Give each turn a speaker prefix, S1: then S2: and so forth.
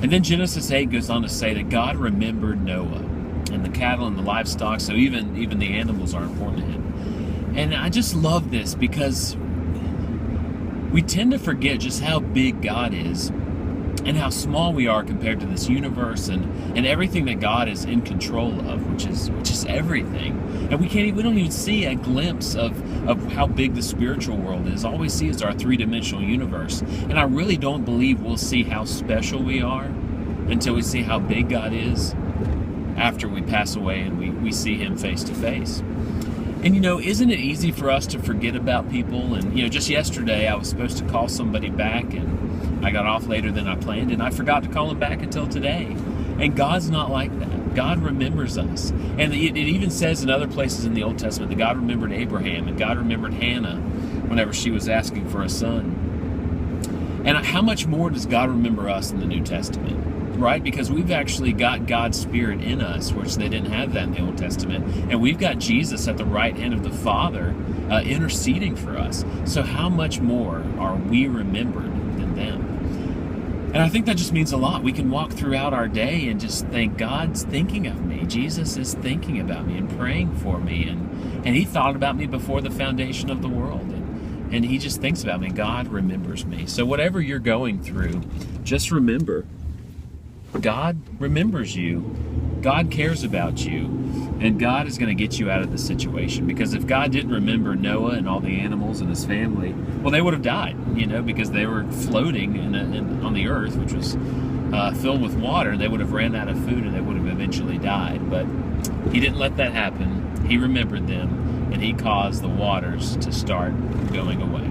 S1: And then Genesis 8 goes on to say that God remembered Noah and the cattle and the livestock, so even the animals are important to him. And I just love this because we tend to forget just how big God is and how small we are compared to this universe and everything that God is in control of, which is everything. And we don't even see a glimpse of how big the spiritual world is. All we see is our three-dimensional universe. And I really don't believe we'll see how special we are until we see how big God is after we pass away and we see him face to face. And isn't it easy for us to forget about people? And just yesterday I was supposed to call somebody back and I got off later than I planned and I forgot to call him back until today. And God's not like that. God remembers us. And it even says in other places in the Old Testament that God remembered Abraham and God remembered Hannah whenever she was asking for a son. And how much more does God remember us in the New Testament? Right? Because we've actually got God's Spirit in us, which they didn't have that in the Old Testament. And we've got Jesus at the right hand of the Father interceding for us. So how much more are we remembered than them? And I think that just means a lot. We can walk throughout our day and just think, God's thinking of me. Jesus is thinking about me and praying for me. And he thought about me before the foundation of the world. And he just thinks about me. God remembers me. So whatever you're going through, just remember, God remembers you. God cares about you. And God is going to get you out of the situation. Because if God didn't remember Noah and all the animals and his family, well, they would have died, because they were floating on the earth, which was filled with water. They would have ran out of food and they would have eventually died. But he didn't let that happen. He remembered them and he caused the waters to start going away.